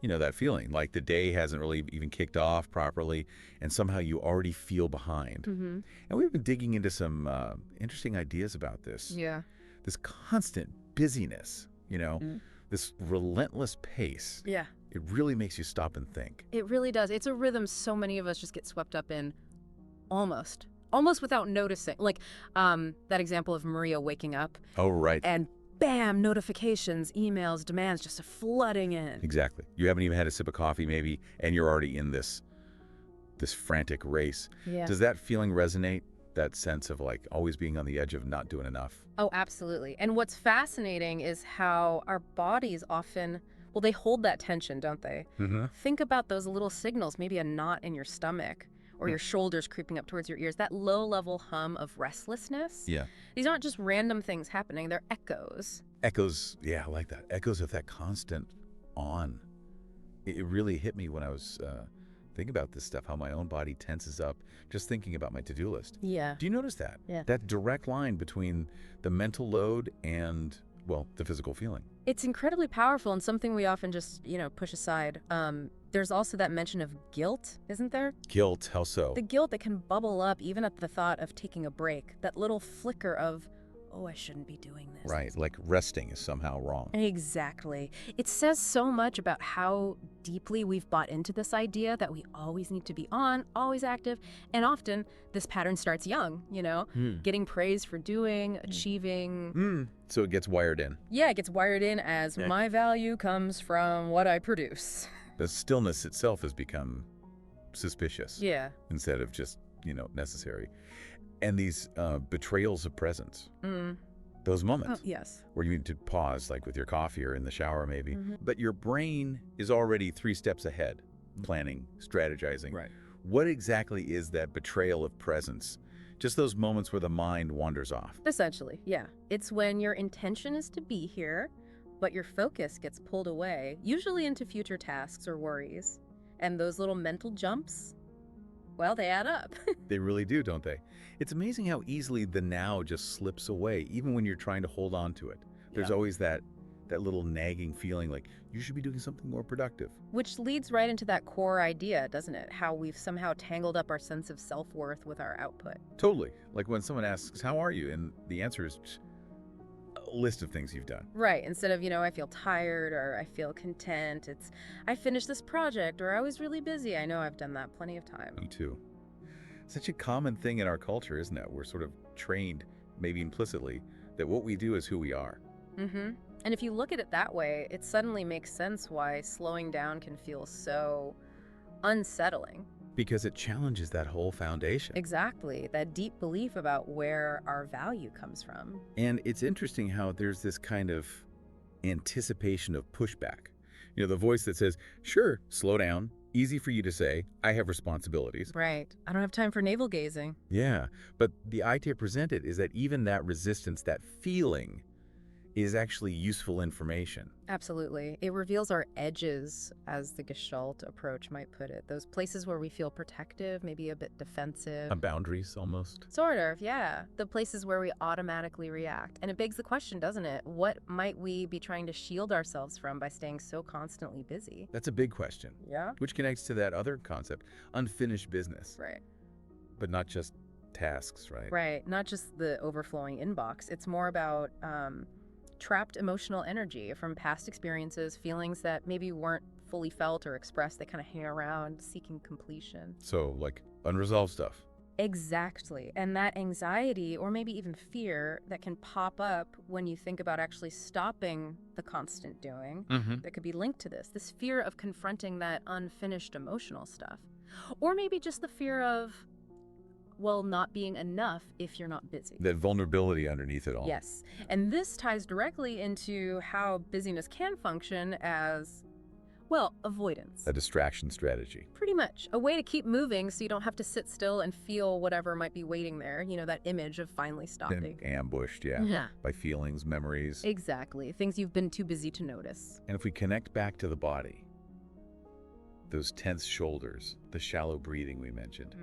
You know that feeling, like the day hasn't really even kicked off properly, and somehow you already feel behind. Mm-hmm. And we've been digging into some interesting ideas about this. Yeah. This constant busyness, this relentless pace. Yeah. It really makes you stop and think. It really does. It's a rhythm so many of us just get swept up in almost without noticing. Like that example of Maria waking up Oh, right. and bam, notifications, emails, demands just flooding in. Exactly. You haven't even had a sip of coffee maybe, and you're already in this frantic race. Yeah. Does that feeling resonate? That sense of like always being on the edge of not doing enough? Oh, absolutely. And what's fascinating is how our bodies often, well, they hold that tension, don't they? Mm-hmm. Think about those little signals, maybe a knot in your stomach or your shoulders creeping up towards your ears, that low-level hum of restlessness. Yeah. These aren't just random things happening, they're echoes. Echoes, yeah, I like that. Echoes of that constant on. It really hit me when I was thinking about this stuff, how my own body tenses up just thinking about my to-do list. Yeah. Do you notice that? Yeah. That direct line between the mental load and, well, the physical feeling. It's incredibly powerful and something we often just, push aside. There's also that mention of guilt, isn't there? Guilt, how so? The guilt that can bubble up even at the thought of taking a break. That little flicker of, oh, I shouldn't be doing this. Right, like resting is somehow wrong. Exactly. It says so much about how deeply we've bought into this idea that we always need to be on, always active, and often this pattern starts young, getting praise for doing, achieving. So it gets wired in. Yeah, it gets wired in as my value comes from what I produce. The stillness itself has become suspicious. Yeah. Instead of just, necessary. And these betrayals of presence. Those moments. Oh, yes. Where you need to pause, like with your coffee or in the shower maybe. But your brain is already 3 steps ahead, planning, strategizing. Right. What exactly is that betrayal of presence? Just those moments where the mind wanders off. Essentially, yeah. It's when your intention is to be here, but your focus gets pulled away, usually into future tasks or worries. And those little mental jumps, well, they add up. They really do, don't they? It's amazing how easily the now just slips away, even when you're trying to hold on to it. There's always that little nagging feeling like you should be doing something more productive. Which leads right into that core idea, doesn't it? How we've somehow tangled up our sense of self-worth with our output. Totally. Like when someone asks, how are you? And the answer is a list of things you've done. Right. Instead of, I feel tired or I feel content, it's I finished this project or I was really busy. I know I've done that plenty of time. Me too. Such a common thing in our culture, isn't it? We're sort of trained, maybe implicitly, that what we do is who we are. Mm-hmm. And if you look at it that way, it suddenly makes sense why slowing down can feel so unsettling. Because it challenges that whole foundation. Exactly. That deep belief about where our value comes from. And it's interesting how there's this kind of anticipation of pushback. The voice that says, sure, slow down. Easy for you to say, I have responsibilities. Right. I don't have time for navel gazing. Yeah, but the idea presented is that even that resistance, that feeling, is actually useful information. Absolutely. It reveals our edges, as the Gestalt approach might put it. Those places where we feel protective, maybe a bit defensive. Boundaries, almost. Sort of, yeah. The places where we automatically react. And it begs the question, doesn't it? What might we be trying to shield ourselves from by staying so constantly busy? That's a big question. Yeah? Which connects to that other concept, unfinished business. Right. But not just tasks, right? Right. Not just the overflowing inbox. It's more about trapped emotional energy from past experiences, feelings that maybe weren't fully felt or expressed. They kind of hang around seeking completion. So, like, unresolved stuff. Exactly. And that anxiety or maybe even fear that can pop up when you think about actually stopping the constant doing that could be linked to this fear of confronting that unfinished emotional stuff. Or maybe just the fear of, well, not being enough if you're not busy. That vulnerability underneath it all. Yes. And this ties directly into how busyness can function as, well, avoidance. A distraction strategy. Pretty much. A way to keep moving so you don't have to sit still and feel whatever might be waiting there. That image of finally stopping. And ambushed, yeah. By feelings, memories. Exactly. Things you've been too busy to notice. And if we connect back to the body, those tense shoulders, the shallow breathing we mentioned,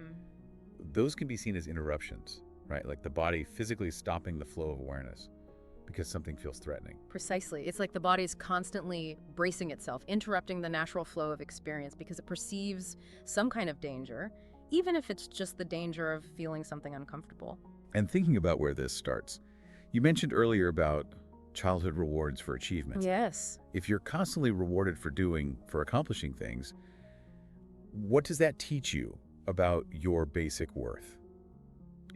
those can be seen as interruptions, right? Like the body physically stopping the flow of awareness. Because something feels threatening. Precisely. It's like the body's constantly bracing itself, interrupting the natural flow of experience because it perceives some kind of danger, even if it's just the danger of feeling something uncomfortable. And thinking about where this starts, you mentioned earlier about childhood rewards for achievement. Yes. If you're constantly rewarded for accomplishing things, what does that teach you about your basic worth?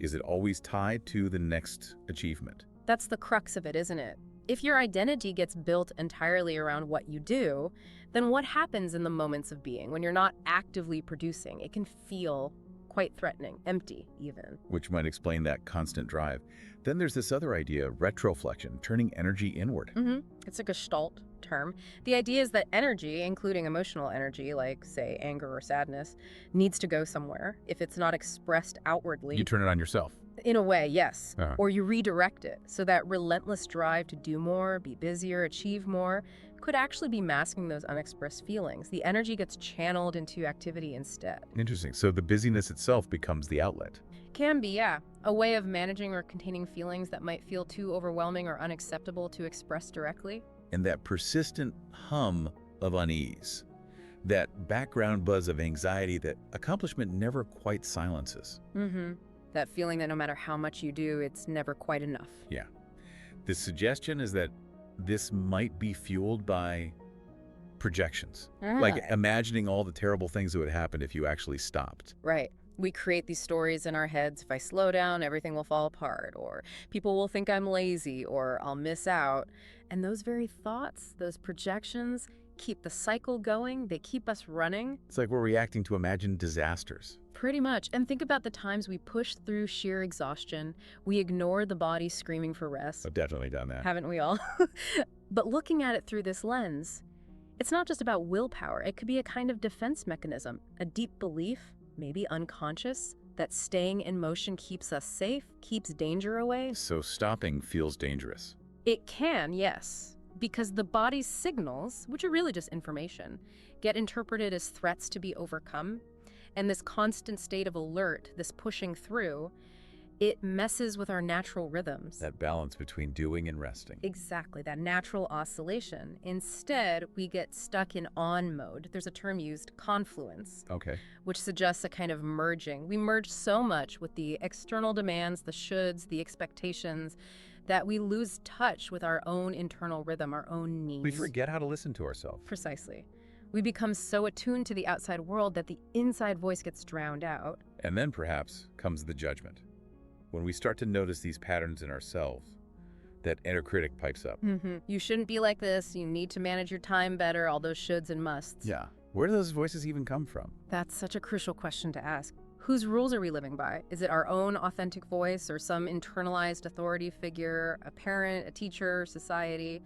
Is it always tied to the next achievement? That's the crux of it, isn't it? If your identity gets built entirely around what you do, then what happens in the moments of being when you're not actively producing? It can feel quite threatening, empty even. Which might explain that constant drive. Then there's this other idea, retroflexion, turning energy inward. It's a Gestalt term. The idea is that energy, including emotional energy, like, say, anger or sadness, needs to go somewhere. If it's not expressed outwardly, You turn it on yourself. in a way, yes. Or you redirect it. So that relentless drive to do more, be busier, achieve more, could actually be masking those unexpressed feelings. The energy gets channeled into activity instead. Interesting. So the busyness itself becomes the outlet. Can be, yeah. A way of managing or containing feelings that might feel too overwhelming or unacceptable to express directly. And that persistent hum of unease, that background buzz of anxiety that accomplishment never quite silences. That feeling that no matter how much you do, it's never quite enough. Yeah. The suggestion is that this might be fueled by projections. Like imagining all the terrible things that would happen if you actually stopped. Right. We create these stories in our heads. If I slow down, everything will fall apart, or people will think I'm lazy, or I'll miss out. And those very thoughts, those projections, keep the cycle going. They keep us running. It's like we're reacting to imagined disasters. Pretty much. And think about the times we push through sheer exhaustion. We ignore the body screaming for rest. I've definitely done that. Haven't we all? But looking at it through this lens, it's not just about willpower. It could be a kind of defense mechanism, a deep belief, maybe unconscious, that staying in motion keeps us safe, keeps danger away. So stopping feels dangerous. It can, yes, because the body's signals, which are really just information, get interpreted as threats to be overcome. And this constant state of alert, this pushing through, it messes with our natural rhythms. That balance between doing and resting. Exactly, that natural oscillation. Instead, we get stuck in on mode. There's a term used, confluence, which suggests a kind of merging. We merge so much with the external demands, the shoulds, the expectations, that we lose touch with our own internal rhythm, our own needs. We forget how to listen to ourselves. Precisely. We become so attuned to the outside world that the inside voice gets drowned out. And then perhaps comes the judgment. When we start to notice these patterns in ourselves, that inner critic pipes up. You shouldn't be like this. You need to manage your time better, all those shoulds and musts. Yeah. Where do those voices even come from? That's such a crucial question to ask. Whose rules are we living by? Is it our own authentic voice or some internalized authority figure, a parent, a teacher, society?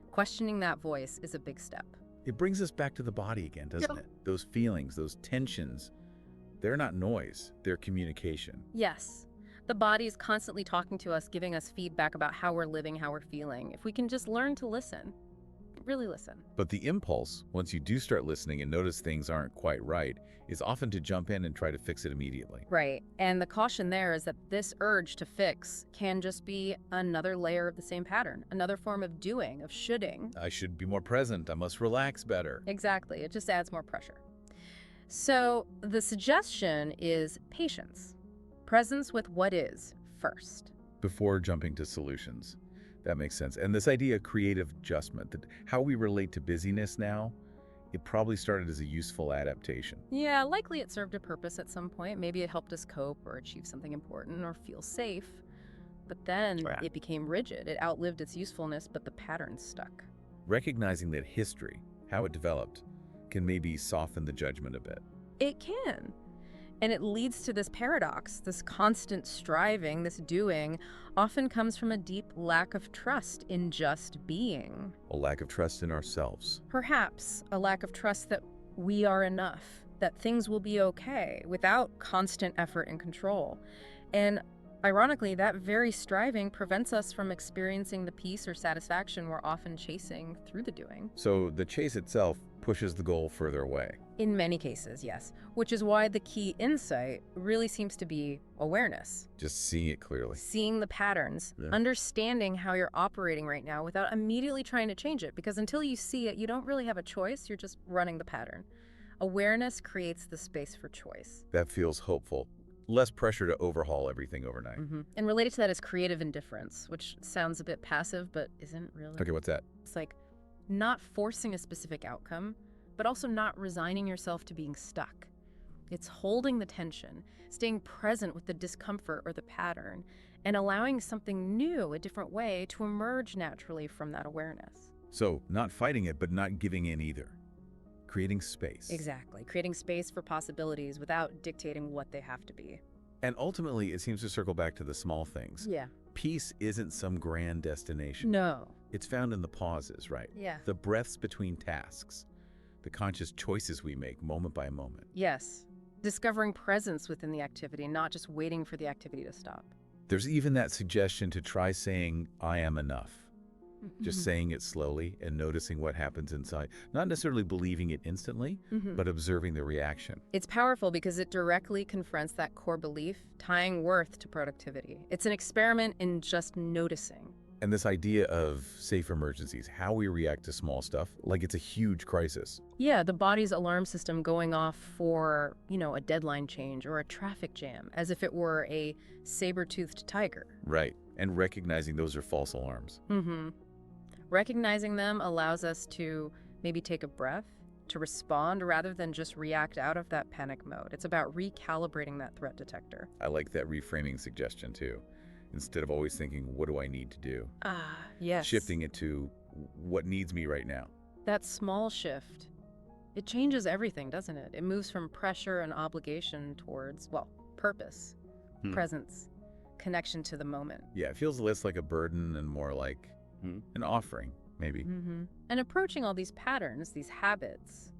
Questioning that voice is a big step. It brings us back to the body again, doesn't it? Those feelings, those tensions, they're not noise, they're communication. Yes. The body is constantly talking to us, giving us feedback about how we're living, how we're feeling. If we can just learn to listen, really listen. But the impulse, once you do start listening and notice things aren't quite right, is often to jump in and try to fix it immediately. Right. And the caution there is that this urge to fix can just be another layer of the same pattern, another form of doing, of shoulding. I should be more present. I must relax better. Exactly. It just adds more pressure. So the suggestion is patience. Presence with what is first. Before jumping to solutions. That makes sense. And this idea of creative adjustment, that how we relate to busyness now, it probably started as a useful adaptation. Yeah, likely it served a purpose at some point. Maybe it helped us cope or achieve something important or feel safe. But then it became rigid. It outlived its usefulness, but the pattern stuck. Recognizing that history, how it developed, can maybe soften the judgment a bit. It can. And it leads to this paradox. This constant striving, this doing, often comes from a deep lack of trust in just being. A lack of trust in ourselves. Perhaps a lack of trust that we are enough, that things will be okay without constant effort and control. And Ironically, that very striving prevents us from experiencing the peace or satisfaction we're often chasing through the doing. So the chase itself pushes the goal further away. In many cases, yes. Which is why the key insight really seems to be awareness. Just seeing it clearly. Seeing the patterns, Yeah. understanding how you're operating right now without immediately trying to change it. Because until you see it, you don't really have a choice. You're just running the pattern. Awareness creates the space for choice. That feels hopeful. Less pressure to overhaul everything overnight. And related to that is creative indifference, which sounds a bit passive, but isn't really. Okay, what's that? It's like not forcing a specific outcome, but also not resigning yourself to being stuck. It's holding the tension, staying present with the discomfort or the pattern, and allowing something new, a different way, to emerge naturally from that awareness. So not fighting it, but not giving in either. Creating space. Exactly. Creating space for possibilities without dictating what they have to be. And ultimately, it seems to circle back to the small things. Yeah. Peace isn't some grand destination. No. It's found in the pauses, right? Yeah. The breaths between tasks. The conscious choices we make moment by moment. Yes. Discovering presence within the activity, not just waiting for the activity to stop. There's even that suggestion to try saying, I am enough. Just saying it slowly and noticing what happens inside. Not necessarily believing it instantly, but observing the reaction. It's powerful because it directly confronts that core belief, tying worth to productivity. It's an experiment in just noticing. And this idea of safe emergencies, how we react to small stuff, like it's a huge crisis. Yeah, the body's alarm system going off for, a deadline change or a traffic jam, as if it were a saber-toothed tiger. Right. And recognizing those are false alarms. Recognizing them allows us to maybe take a breath, to respond rather than just react out of that panic mode. It's about recalibrating that threat detector. I like that reframing suggestion too. Instead of always thinking, what do I need to do? Yes. Shifting it to what needs me right now. That small shift, it changes everything, doesn't it? It moves from pressure and obligation towards, purpose, presence, connection to the moment. Yeah, it feels less like a burden and more like an offering, maybe. And approaching all these patterns, these habits,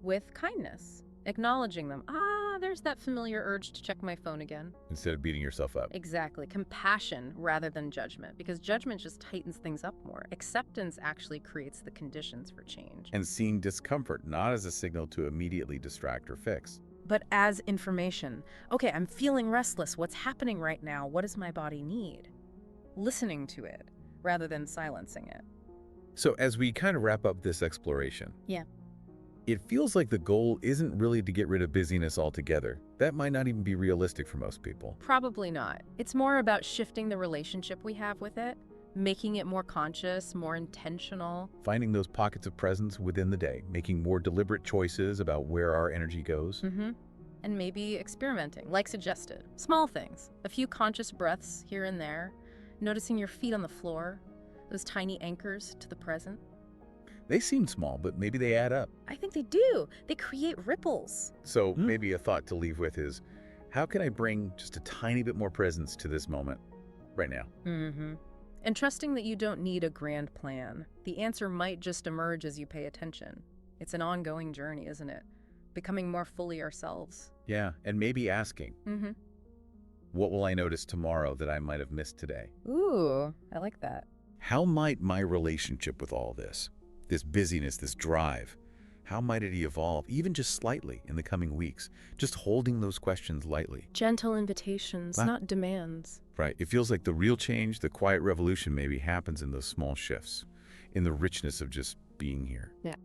with kindness, acknowledging them. There's that familiar urge to check my phone again. Instead of beating yourself up. Exactly. Compassion rather than judgment, because judgment just tightens things up more. Acceptance actually creates the conditions for change. And seeing discomfort not as a signal to immediately distract or fix. But as information. Okay, I'm feeling restless. What's happening right now? What does my body need? Listening to it rather than silencing it. So as we kind of wrap up this exploration, Yeah. it feels like the goal isn't really to get rid of busyness altogether. That might not even be realistic for most people. Probably not. It's more about shifting the relationship we have with it, making it more conscious, more intentional. Finding those pockets of presence within the day, making more deliberate choices about where our energy goes. And maybe experimenting, like suggested. Small things. A few conscious breaths here and there. Noticing your feet on the floor. Those tiny anchors to the present. They seem small, but maybe they add up. I think they do. They create ripples. So maybe a thought to leave with is, how can I bring just a tiny bit more presence to this moment right now? And trusting that you don't need a grand plan. The answer might just emerge as you pay attention. It's an ongoing journey, isn't it? Becoming more fully ourselves. Yeah, and maybe asking, what will I notice tomorrow that I might have missed today? Ooh, I like that. How might my relationship with all this busyness, this drive, how might it evolve, even just slightly in the coming weeks? Just holding those questions lightly. Gentle invitations, not demands. Right. It feels like the real change, the quiet revolution maybe happens in those small shifts, in the richness of just being here. Yeah.